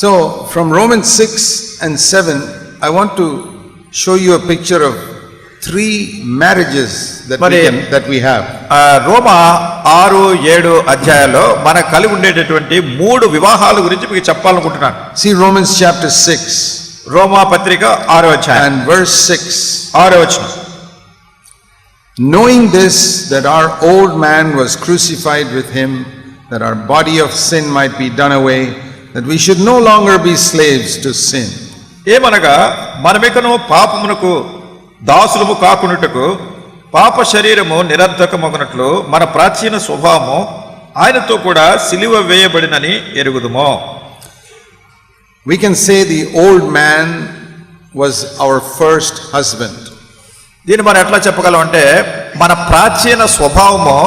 So from Romans 6 and 7, I want to show you a picture of 3 marriages that we have. రోమా 6-7 అధ్యాయాల్లో మనం కలిగి ఉండేటటువంటి 3 వివాహాల గురించి మీకు చెప్పాలనుకుంటున్నాను. See Romans chapter 6. రోమా పత్రిక 6వ అధ్యాయం and verse 6. 6వ వచనం. Knowing this, that our old man was crucified with him, that our body of sin might be done away, that we should no longer be slaves to sin. ఏమనగా మనమికను పాపమునకు దాసులము కాకున్నట్టుకు పాప శరీరము నిరర్ధకమగునట్లు మన ప్రాచీన స్వభావము ఆయనతో కూడా సిలువ వేయబడినని ఎరుగుదుము. We can say the old man was our first husband. దీన్ని మనం ఎట్లా చెప్పగలం అంటే మన ప్రాచీన స్వభావము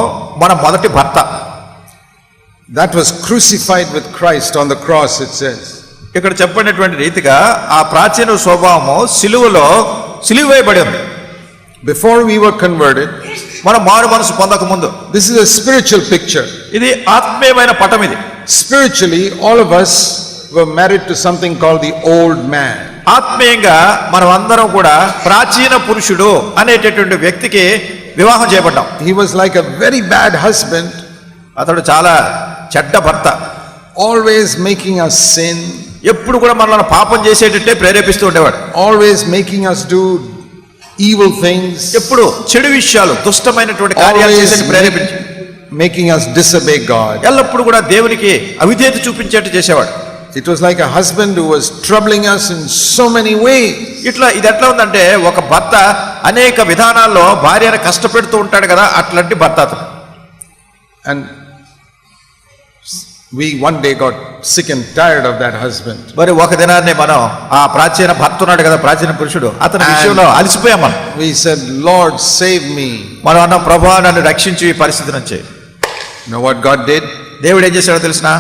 మన మొదటి భర్త. That was crucified with Christ on the cross, it says. ఇక్కడ చెప్పినటువంటి రీతిగా ఆ ప్రాచీన స్వభావము సిలువలో సిలువ వేయబడి ఉంది. Before we were converted, మనం మారు మనసు పొందక ముందు. This is a spiritual picture. ఇది ఆత్మీయమైన పటం ఇది. Spiritually, all of us were married to something called the old man. ఆత్మీయంగా మనం అందరం కూడా ప్రాచీన పురుషుడు అనేటటువంటి వ్యక్తికి వివాహం చేయబడ్డాం. He was like a very bad husband. అతడు చాలా చెడ్డ భర్త. Always making us sin. ఎప్పుడు కూడా మనల్ని పాపం చేసేటట్టే ప్రేరేపిస్తూ ఉండేవాడు. Always making us do evil things. ఎప్పుడు చెడు విషయాలు దుష్టమైనటువంటి కార్యాలు చేసేది ప్రేరేపించి making us disobey God. ఎల్లప్పుడు కూడా దేవునికి అవిధేయత చూపించేట్టు చేసేవాడు. It was like a husband who was troubling us in so many ways. ఇట్లా ఇది ఎట్లా ఉందంటే ఒక భర్త అనేక విధానాల్లో భార్యను కష్టపెడుతూ ఉంటాడు కదా, అట్లాంటి భర్త అతను. And we one day got sick and tired of that husband. మరి ఒక దినాన్ని మనం ఆ ప్రాచీన భర్త ఉన్నాడు కదా, ప్రాచీన పురుషుడు, అతని విషయంలో అలసిపోయాం మనం. We said, Lord, save me. మనం అన్న ప్రభువా నన్ను రక్షించు ఈ పరిస్థితి నుంచి. You know what God did? దేవుడు ఏం చేశాడో తెలుసునా?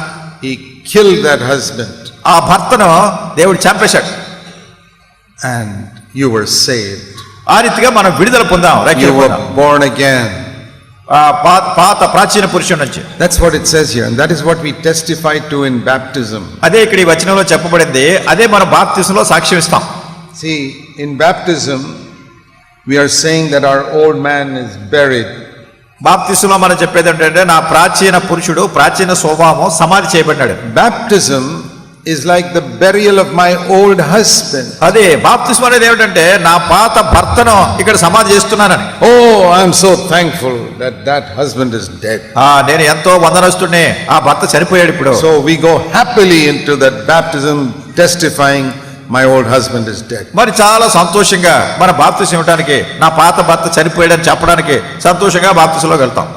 He killed that husband. ఆ భర్తను దేవుడు చంపేశాడు. And you were saved. ఆ రీతిగా మనం విడుదల పొందాం, రక్షణ You were పొందాం. born again. పాత ప్రాచీన పురుషుడి నుంచి. That's what it says here, and that is what we testify to in baptism. అదే ఇక్కడ ఈ వచనంలో చెప్పబడింది, అదే మన బాప్తిసంలో సాక్ష్యం ఇస్తాం. See, in baptism we are saying that our old man is buried. బాప్తిసంలో మనం చెప్పేది ఏంటంటే నా ప్రాచీన పురుషుడు, ప్రాచీన స్వభావం సమాధి చేయబడ్డాడు. Baptism is like the burial of my old husband. అదే బాప్తిసం అనేది ఏమిటంటే నా పాత భర్తను ఇక్కడ సమాధి చేస్తున్నానని. Oh, I am so thankful that that husband is dead. నేను ఎంతో వందనస్తుడిని, ఆ భర్త చనిపోయాడు ఇప్పుడు. So we go happily into that baptism testifying my old husband is dead. మరి చాలా సంతోషంగా మన బాప్తిసం ఇవ్వడానికి, నా పాత భర్త చనిపోయాడని చెప్పడానికి సంతోషంగా బాప్తిసంలోకి వెళ్తాం.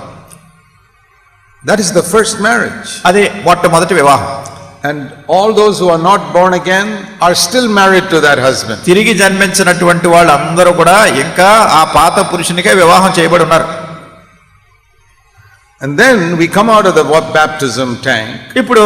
That is the first marriage. అది మొట్టమొదటి వివాహం. And all those who are not born again are still married to that husband. తిరిగి జన్మించినటువంటి వాళ్ళందరూ కూడా ఇంకా ఆ పాత పురుషునికే వివాహం చేయబడి ఉన్నారు. And then we come out of the baptism tank ఇప్పుడు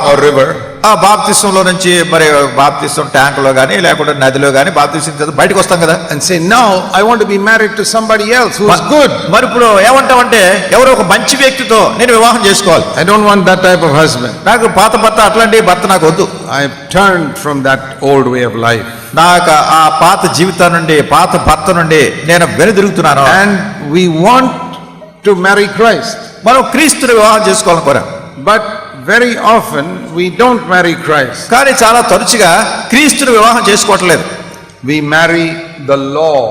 or river. ఆ బాప్తిసంలో నుంచి మరి బాప్తిసం ట్యాంక్ లో గానీ లేకుంటే నదిలో గానీ బాప్తిసం బయటకు వస్తాం కదా. And say, now I want to be married to somebody else who is good. మరి ఇప్పుడు ఏమంటామంటే ఎవరో ఒక మంచి వ్యక్తితో నేను వివాహం చేసుకోవాలి. I don't want that type of husband. నాకు పాత భర్త, అట్లాంటి భర్త నాకు వద్దు. I have turned from that old way of life. నాకు ఆ పాత జీవితం నుండి, పాత భర్త నుండి నేను వెనుదిరుగుతున్నాను. And we want to marry Christ. మనం క్రీస్తుని వివాహం చేసుకోవాలనుకోరా. But very often we don't marry Christ. కానీ చాలా తరచుగా క్రీస్తుని వివాహం చేసుకోవట్లేదు. We marry the law.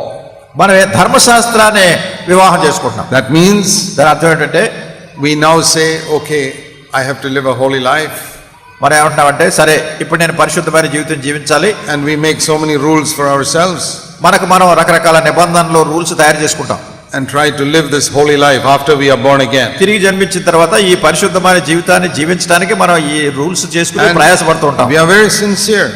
మనం ధర్మశాస్త్రాన్ని వివాహం చేసుకుంటున్నాం. That means దాని అర్థం ఏంటంటే we now say, okay, I have to live a holy life. మనం ఏమంటున్నామంటే సరే ఇప్పుడు నేను పరిశుద్ధమైన జీవితం జీవించాలి. And we make so many rules for ourselves. మనకు మనం రకరకాల నిబంధనలు, రూల్స్ తయారు చేసుకుంటాం. And try to live this holy life after we are born again. తిరిగి జన్మించిన తర్వాత ఈ పరిశుద్ధమైన జీవితాన్ని జీవించడానికి మనం ఈ రూల్స్ చేసుకుని ప్రయాసపడుతూ ఉంటాం. We are very sincere.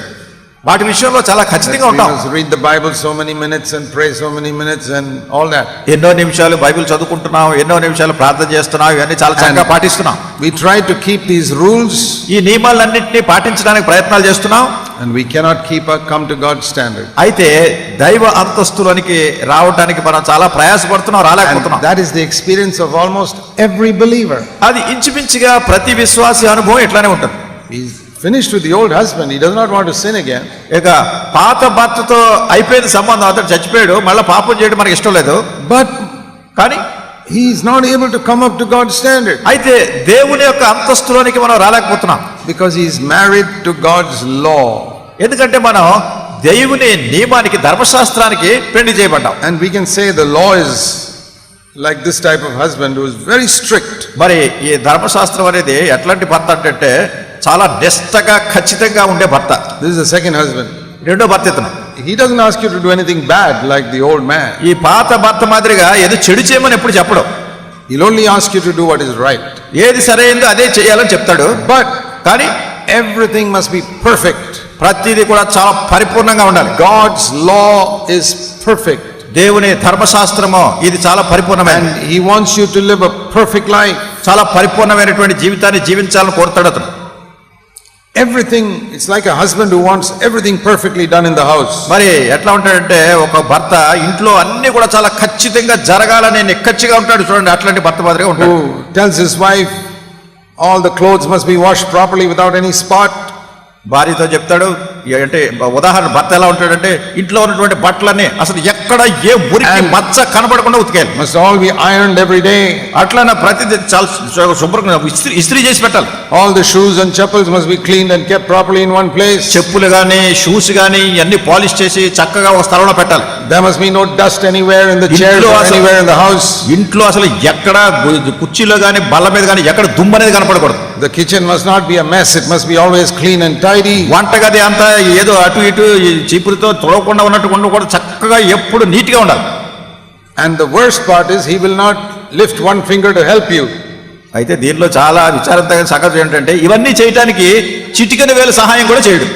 వాటి విషయంలో చాలా ఖచ్చితంగా ఉంటాం. We must read the Bible so many minutes and pray so many minutes and all that. ఎన్నో నిమిషాలు బైబిల్ చదువుకుంటున్నాం, ఎన్నో నిమిషాలు ప్రార్థన చేస్తున్నాం, ఇవన్నీ చాలా చక్కగా పాటిస్తున్నాం. We try to keep these rules. ఈ నియమాలన్నింటినీ పాటించడానికి ప్రయత్నాలు చేస్తున్నాం. And we cannot come to God's standard. అయితే దైవ అంతస్తులోనికి రావడానికి మనం చాలా ప్రయాసపడుతున్నాం, రాలేకపోతున్నాం. That is the experience of almost every believer. అది ఇంచుమించుగా ప్రతి విశ్వాసి అనుభవం ఇట్లానే ఉంటుంది. We finished with the old husband. He does not want to sin again. ఇక పాత భర్తతో అయిపోయింది సంబంధం, అతను చచ్చిపోయాడు, మళ్ళీ పాపం చేయడం మనకి ఇష్టం లేదు. But కానీ he is not able to come up to God's standard. అయితే దేవుని యొక్క అంతస్తులోనికి మనం రాలేకపోతున్నాం. Because he is married to God's law. ఎందుకంటే మనం దేవుని నియమానికి, ధర్మశాస్త్రానికి పెళ్లి చేయబడ్డాం. And we can say the law is like this type of husband who is very strict. మరి ఈ ధర్మశాస్త్రం అనేది ఎట్లాంటి భర్త అంటే చాలా నిష్టగా ఖచ్చితంగా ఉండే భర్త. This is the second husband. రెండో భర్త ఇతను. He doesn't ask you to do anything bad like the old man. ఈ పాత భర్త మాదిరిగా ఏదో చెడు చేయమని ఎప్పుడు చెప్పడు. He'll only ask you to do what is right. ఏది సరైందో అదే చేయాలని చెప్తాడు. But కానీ everything must be perfect. ప్రతిదీ కూడా చాలా పరిపూర్ణంగా ఉండాలి. God's law is perfect. దేవుని ధర్మశాస్త్రము ఇది చాలా పరిపూర్ణమైనది. And he wants you to live a perfect life. చాలా పరిపూర్ణమైనటువంటి జీవితాన్ని జీవించాలని కోరుతాడు అతను. Everything, it's like a husband who wants everything perfectly done in the house. మరి ఎట్లా ఉంటాడంటే ఒక భర్త ఇంట్లో అన్ని కూడా చాలా ఖచ్చితంగా జరగాలని నిక్కచ్చిగా ఉంటాడు. చూడండి, అట్లాంటి భర్త మాదిరిగా ఉంటాడు. Who tells his wife all the clothes must be washed properly without any spot. భార్యతో చెప్తాడు, అంటే ఉదాహరణ భర్త ఎలా ఉంటాడంటే ఇంట్లో ఉన్నటువంటి బట్టలన్నీ అసలు ఎక్కడ ఏ మురికి మచ్చ కనబడకుండా ఉతికేయాలి. Must all be ironed every day. అట్లా ప్రతిదీ చాలా శుభ్రంగా ఇస్త్రీ చేసి పెట్టాలి. All the shoes and chappals must be cleaned and kept properly in one place. చెప్పులు గానీ షూస్ గానీ అన్ని పాలిష్ చేసి చక్కగా ఒక స్థలంలో పెట్టాలి. There must be no dust anywhere in the chairs or anywhere in the house. ఇంట్లో అసలు ఎక్కడ కుర్చీలో గానీ బల్ల మీద గానీ ఎక్కడ దుమ్ము అనేది కనపడకూడదు. The kitchen must not be a mess. It must be always clean and tidy. వంటగది అంతా ఏదో అటు ఇటు చీపురుతో తొడవకుండా ఉన్నట్టు కూడా చక్కగా ఎప్పుడు నీట్ గా ఉండాలి. And the worst part is he will not lift one finger to help you. అయితే దీనిలో చాలా విచారంతగా సంగతి ఏంటంటే ఇవన్నీ చేయడానికి చిటికెన వేల సహాయం కూడా చేయడు.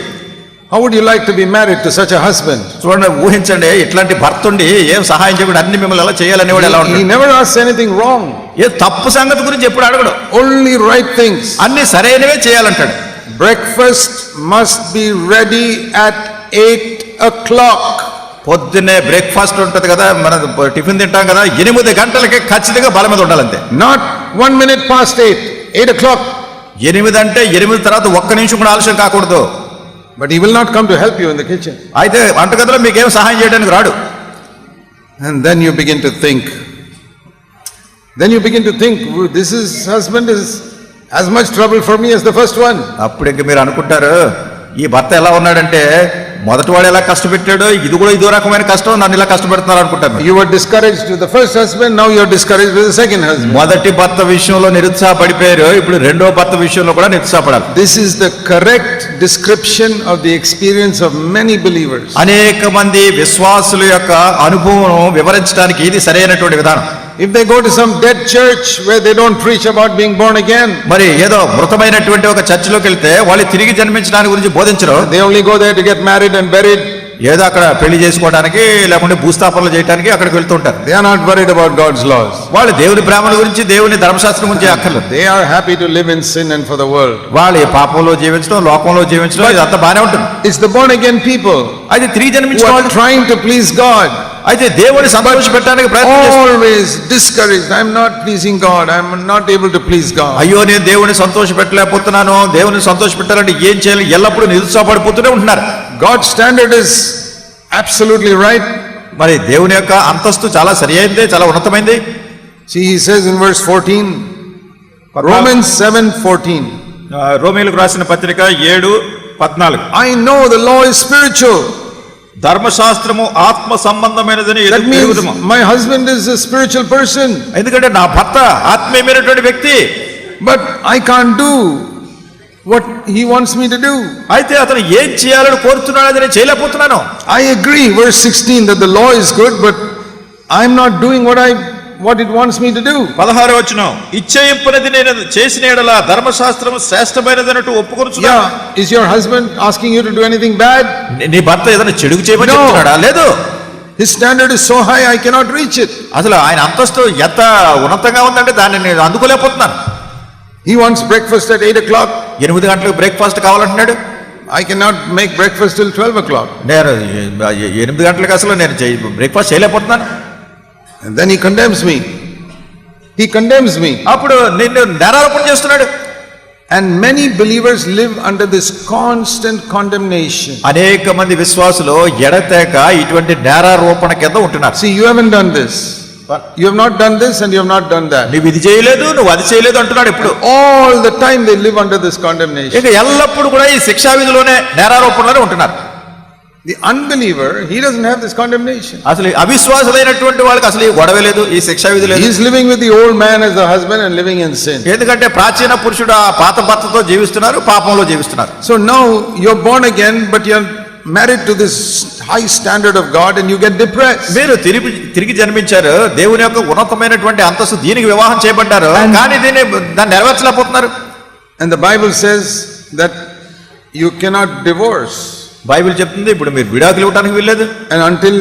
How would you like to be married to such a husband? చూడండి, ఊహించండి, ఇట్లాంటి భర్త ఉండి ఏం సహాయం చేయకుండా అన్ని మిమ్మల్ని ఎలా చేయాలనేవాడు ఎలా ఉంటాడు. He never asks anything wrong. ఏ తప్పు సంగతి గురించి ఎప్పుడు అడగడు. Only right things. అన్ని సరైనవే చేయాలంటాడు. Breakfast must be ready at 8 o'clock. పొద్దున్నే బ్రేక్ఫాస్ట్ ఉంటుంది కదా, మనం టిఫిన్ తింటాం కదా, 8 గంటలకే ఖచ్చితంగా బల మీద ఉండాలంతే. Not 1 minute past 8, 8 o'clock. 8 అంటే 8 తర్వాత ఒక్క నిమిషం కూడా ఆలస్యం కాకూడదు. But he will not come to help you in the kitchen. అయితే వంటగదిలో మీకేం సహాయం చేయడానికి రాడు. And then you begin to think, this husband is as much trouble for me as the first one. అప్పుడు ఇంక మీరు అనుకుంటారు, ఈ భర్త ఎలా ఉన్నాడంటే మొదటి వాడు ఎలా కష్టపెట్టాడో ఇది కూడా ఇదో రకమైన కష్టం, నన్ను ఇలా కష్టపెడుతున్నారు అనుకుంటారు. You were discouraged with the first husband, now you are discouraged with the second husband. మొదటి భర్త విషయంలో నిరుత్సాహపడిపోయారు, ఇప్పుడు రెండో భర్త విషయంలో కూడా నిరుత్సాహపడాలి. This is the correct description of the experience of many believers. అనేక మంది విశ్వాసుల యొక్క అనుభవం వివరించడానికి ఇది సరైనటువంటి విధానం. If they go to some dead church where they don't preach about being born again, మరి ఏదో మృతమైనటువంటి ఒక చర్చిలోకి వెళ్తే వాళ్ళు తిరిగి జన్మించడానికి గురించి బోధించరు. they only go there to get married and buried. ఏదో అక్కడ పెళ్లి చేసుకోవడానికి లేకుంటే భూస్థాపనలు చేయడానికి అక్కడికి వెళ్తుంటారు. They are not worried about God's laws. వాళ్ళు దేవుని ప్రేమల గురించి, దేవుని ధర్మశాస్త్రం గురించి అక్కర్లేదు. They are happy to live in sin and for the world. వాళ్ళు ఈ పాపంలో జీవించడం, లోకంలో జీవించడం ఇదంతా బానే ఉంటుంది. It's the born again people అయితే తిరిగి జన్మించిన who వాళ్ళు are trying to please God. అయితే దేవుని సంతోషపెట్టడానికి ప్రయత్నం చేస్తారు. Always discouraged. I am not pleasing God. I am not able to please God. అయ్యో, నేను దేవుని సంతోషపెట్టలేకపోతున్నాను, దేవుని సంతోషపెట్టాలంటే ఏం చేయాలి, ఎల్లప్పుడూ నిరుత్సాహపడిపోతూనే ఉంటున్నారు. God's standard is absolutely right. మరి దేవుని యొక్క అంతస్తు చాలా సరి అయింది, చాలా ఉన్నతమైంది. See, he says in verse 14, Romans 7:14. రోమీయులకు రాసిన పత్రిక 7:14. I know the law is spiritual. ధర్మశాస్త్రము ఆత్మ సంబంధమైనదని. That means my husband is a spiritual person. ఎందుకంటే నా భర్త ఆత్మీయమైనటువంటి వ్యక్తి. But I can't do what he wants me to do. అయితే అతను ఏం చేయాలని కోరుతున్నాడో నేను చేయలేకపోతున్నాను. I agree, verse 16, that the law is good, but I am not doing what it wants me to do. 16వ వచనం, ఇచ్చేయింపనది నేను చేసిన యెడల ధర్మశాస్త్రము శ్రేష్టమైనదన్నట్టు ఒప్పుకొనుచున్నాను. Yeah, is your husband asking you to do anything bad? నీ భర్త ఏదైనా చెడుగు చేయమని చెప్తున్నాడా? లేదు. His standard is so high I cannot reach it. అసలు ఆయన అంతస్తు ఎంత ఉన్నతంగా ఉందంటే దాన్ని నేను అందుకోలేకపోతున్నాను. He wants breakfast at 8 o'clock. 8 గంటలకు బ్రేక్ఫాస్ట్ కావాలంటున్నాడు. I cannot make breakfast till 12 o'clock. నేను 8 గంటలకు అసలు నేను బ్రేక్ఫాస్ట్ చేయలేకపోతున్నాను. And then he condemns me. He condemns me. అప్పుడు నిన్ను నేరారోపణ చేస్తున్నాడు. And many believers live under this constant condemnation. అనేక మంది విశ్వాసులు ఎడతెగక ఇటువంటి నేరారోపణ కింద ఉంటున్నారు. See, you haven't done this. You have not done this and you have not done that. నువ్వు ఇది చేయలేదు, నువ్వు అది చేయలేదు అంటున్నాడు. ఇప్పుడు all the time they live under this condemnation. ఇక ఎల్లప్పుడూ కూడా ఈ శిక్షా విధిలోనే నేరారోపణలోనే ఉంటున్నారు. The unbeliever, he doesn't have this condemnation. అసలు అవిశ్వాసులైనటువంటి వాళ్ళకి అసలు ఈ గొడవ లేదు, ఈ శిక్షా విధి లేదు. He is living with the old man as the husband and living in sin. ఎందుకంటే ప్రాచీన పురుషుడు ఆ పాత భర్తతో జీవిస్తున్నారు, పాపంలో జీవిస్తున్నారు. So now you're born again, but you're married to this high standard of God and you get depressed. మీరు తిరిగి జన్మించారు, దేవుని యొక్క ఉన్నతమైనటువంటి అంతస్తు దీనికి వివాహం చేయబడ్డారు, కానీ దాన్ని నెరవేర్చలేకపోతున్నారు. And the Bible says that you cannot divorce. Bible చెప్తుంది ఇప్పుడు మీరు విడాకులు ఇవ్వడానికి వీల్లేదు. And until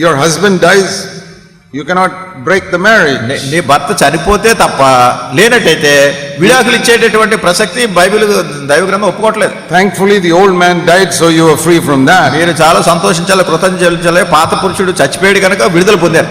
your husband dies, you cannot break the marriage. నీ భర్త చనిపోతే తప్ప లేనట్టయితే విడాకులు ఇచ్చేటటువంటి ప్రసక్తి బైబిల్ దైవ గ్రంథం ఒప్పుకోవట్లేదు. Thankfully the old man died, so you are free from that. మీరు చాలా సంతోషించాలి, కృతజ్ఞతలు చెల్లించాలి. పాత పురుషుడు చచ్చిపోయాడు కనుక విడుదల పొందారు.